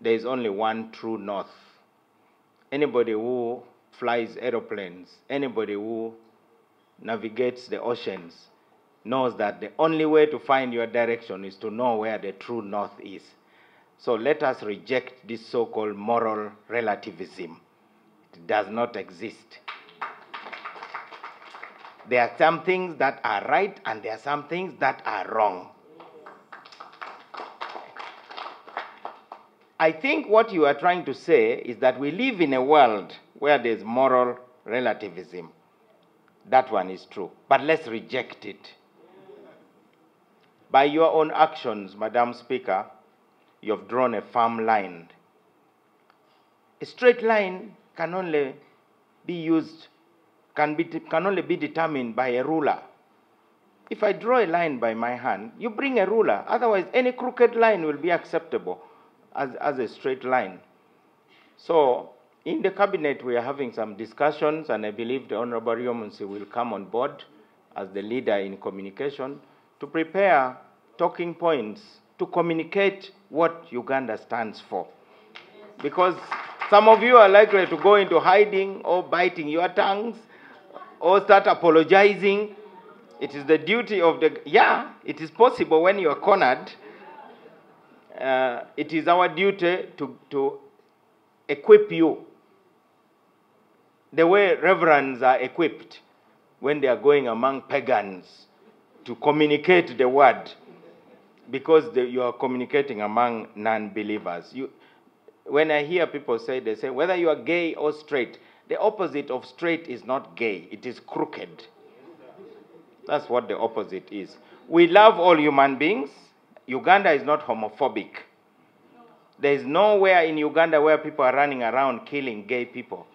there is only one true north. Anybody who flies aeroplanes, anybody who navigates the oceans, knows that the only way to find your direction is to know where the true north is. So let us reject this so-called moral relativism. It does not exist. There are some things that are right and there are some things that are wrong. I think what you are trying to say is that we live in a world where there's moral relativism. That one is true. But let's reject it. By your own actions, Madam Speaker, you have drawn a firm line. A straight line can only be used, can only be determined by a ruler. If I draw a line by my hand, you bring a ruler. Otherwise, any crooked line will be acceptable as a straight line. So, in the cabinet, we are having some discussions, and I believe the Honorable Yomunsi will come on board as the leader in communication to prepare talking points to communicate what Uganda stands for. Because some of you are likely to go into hiding or biting your tongues or start apologizing. It is the duty of the, it is possible when you are cornered. It is our duty to equip you the way reverends are equipped when they are going among pagans to communicate the word, because you are communicating among non-believers. When I hear people say, they say, whether you are gay or straight, the opposite of straight is not gay, it is crooked. That's what the opposite is. We love all human beings. Uganda is not homophobic. There is nowhere in Uganda where people are running around killing gay people.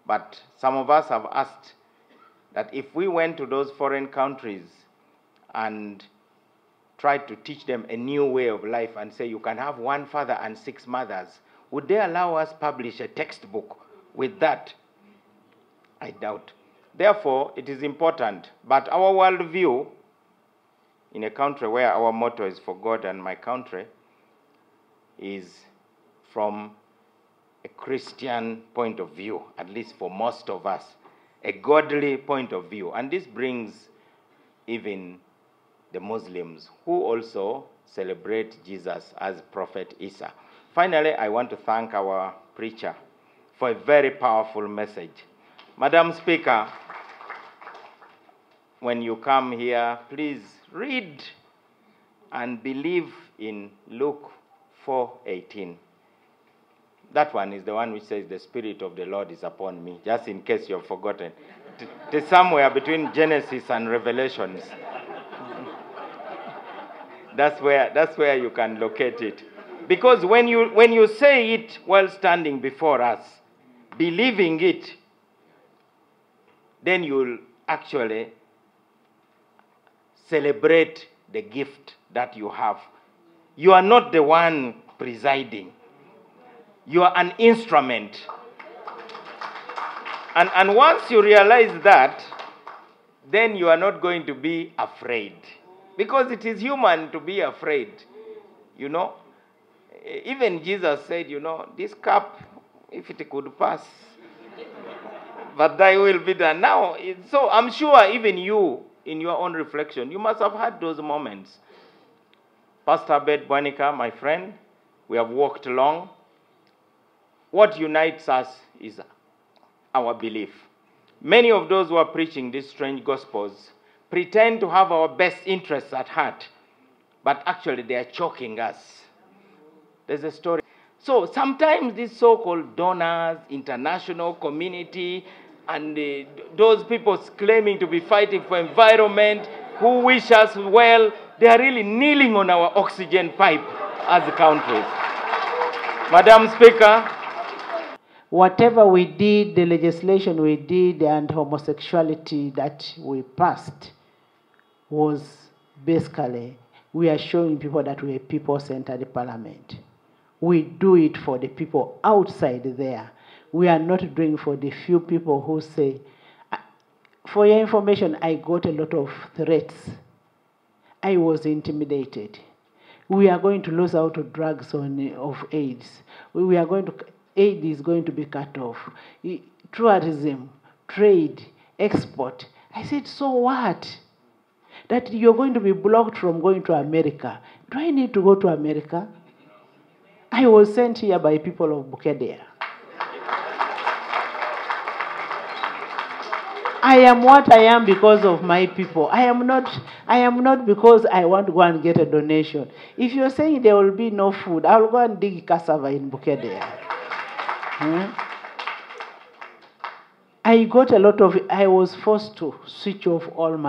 But some of us have asked that if we went to those foreign countries and tried to teach them a new way of life and say you can have one father and 6 mothers, would they allow us publish a textbook with that? I doubt. Therefore, it is important. But our worldview, in a country where our motto is for God and my country, is from a Christian point of view, at least for most of us, a godly point of view. And this brings even the Muslims, who also celebrate Jesus as Prophet Isa. Finally, I want to thank our preacher for a very powerful message. Madam Speaker, when you come here, please read and believe in Luke 4:18. That one is the one which says, the Spirit of the Lord is upon me, just in case you've forgotten. It is somewhere between Genesis and Revelations. That's where you can locate it. Because when you say it while standing before us, believing it, then you'll actually celebrate the gift that you have. You are not the one presiding. You are an instrument. And once you realize that, then you are not going to be afraid. Because it is human to be afraid. You know, even Jesus said, you know, this cup, if it could pass, but thy will be done. Now, so I'm sure even you, in your own reflection, you must have had those moments. Pastor Abed Bonica, my friend, we have walked along. What unites us is our belief. Many of those who are preaching these strange gospels pretend to have our best interests at heart, but actually they are choking us. There's a story. So sometimes these so-called donors, international community, and those people claiming to be fighting for environment, who wish us well, they are really kneeling on our oxygen pipe as countries. Madam Speaker, whatever we did, the legislation we did, and homosexuality that we passed was basically, we are showing people that we're a people-centered parliament. We do it for the people outside there. We are not doing for the few people who say, for your information, I got a lot of threats. I was intimidated. we are going to lose out of drugs of AIDS. We are going to, aid is going to be cut off. Tourism, trade, export. I said, so what? That you're going to be blocked from going to America. Do I need to go to America? I was sent here by people of Bukedea. I am what I am because of my people. I am not because I want to go and get a donation. If you're saying there will be no food, I will go and dig cassava in Bukedea. I was forced to switch off all my